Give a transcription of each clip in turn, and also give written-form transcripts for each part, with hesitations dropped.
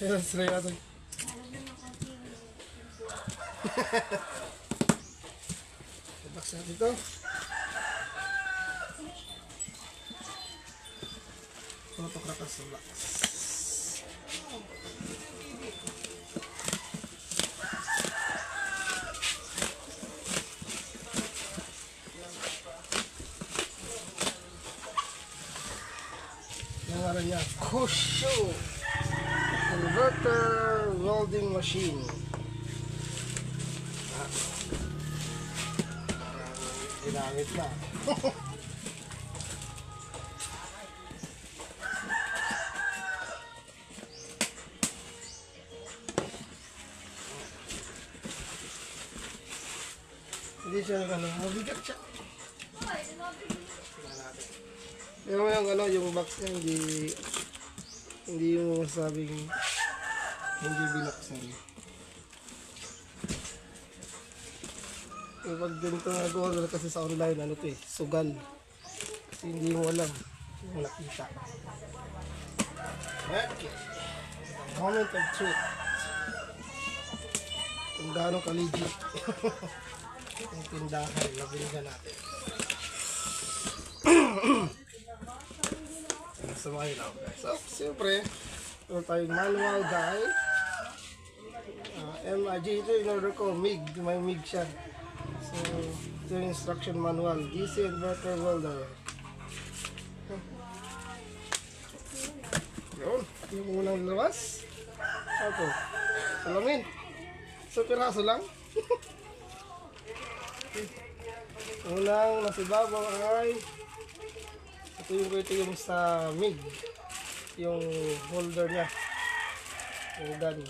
Sila natin. Box natin ito. Patokrakas sa box. Yang ngaran niya, Kusho Inverter Welding Machine. Ginamit na. Hindi siya mabigat siya. Pero yung box niya hindi yung masabing hindi binuksan. Pag ganito nag-order kasi sa online, sugal. Kasi hindi mo alam yung nakita. Okay. Moment of truth. Kung gaano ka-legit yung tindahan na binigyan natin. So, siyempre, ito tayong manual guide. MIG ito in order ko, MIG. May MIG siya. So, ito yung instruction manual. DC Inverter Welder. Yun. Yung unang labas. Ito. Salamin. So, piraso lang. Unang nasibabaw ay ito yung sa MIG. Yung holder niya. Yung gun.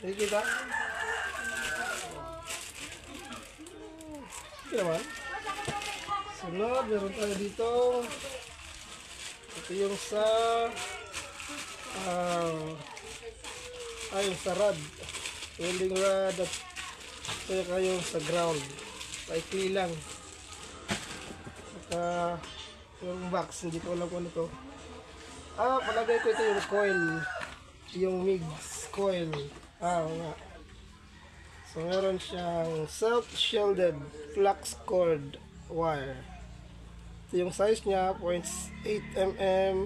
Nakikita? Okay naman. Sunod, meron tayo dito. Ito yung sa yung sa rod. Welding rod at ito yung sa ground. Paikli lang. At yung box, hindi ko alam kung ano to. Palagay ko ito yung coil. Yung MIG coil. Nga. So meron siyang self-shielded flux cord wire. Ito yung size niya, 0.8 mm.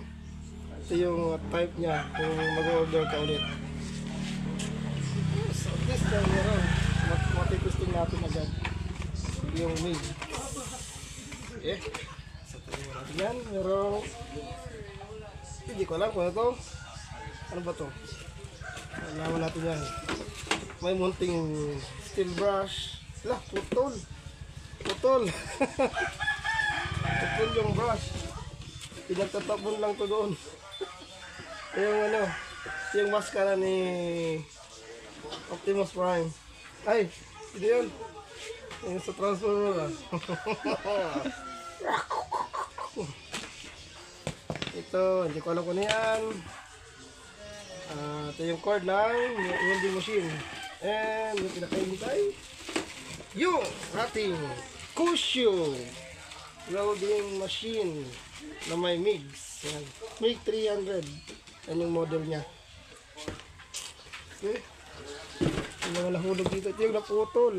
Ito yung type niya kung mag-order ka ulit. So this time meron. Matitesting natin agad yung MIG. Okay. So tayo natin yan. Meron, hindi ko alam kung ano to. Ano ba to? Alaman natin yan. May munting steel brush. Putol. Putol yung brush. Pinagtatapon lang to doon. Yung maskara ni Optimus Prime. Ay, hindi yun. Yung sa Transformer. Ito, hindi ko alam kung ano yan. Ito yung cord ng welding machine. And yung pinakahintay, yung ating Kusho welding machine na may MIGs. Yan. MIG 300. Yan yung model niya. Okay. Yung mga nahulog dito. Ito yung naputol.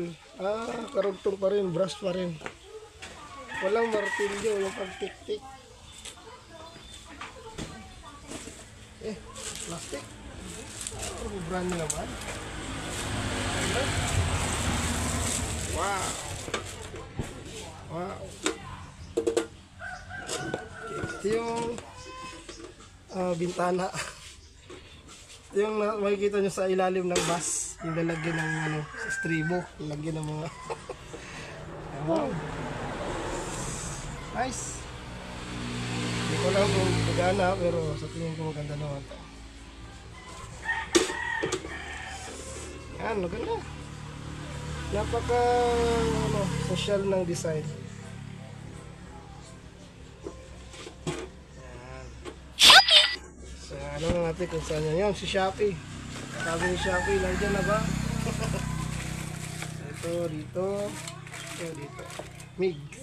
Karugtong pa rin. Brush pa rin. Walang martilyo. Yung pagtik-tik. Plastic. Brand naman. Wow. Ito yung bintana. Ito yung makikita nyo sa ilalim ng bus. Yung lalagyan ng sa stribo. Lalagyan ng mga nice. Hindi ko lang kung magana pero sa tingin ko maganda naman. Yan, maganda. Napaka social ng design. Yan. So, na natin kung saan yan. Si Shopee. Sabi ni Shopee, nandiyan na ba? Ito, dito. Ito dito. MIGS.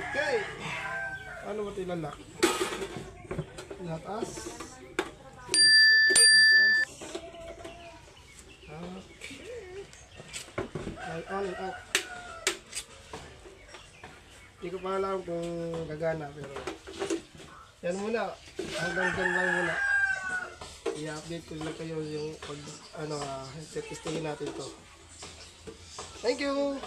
Okay. Ano ba ito ilalak? Latas. Okay. On and out. Hindi ko pa alam kung gagana pero yan muna. Hanggang dyan lang muna. I-update ko lang kayo yung pag testingin natin to. Thank you!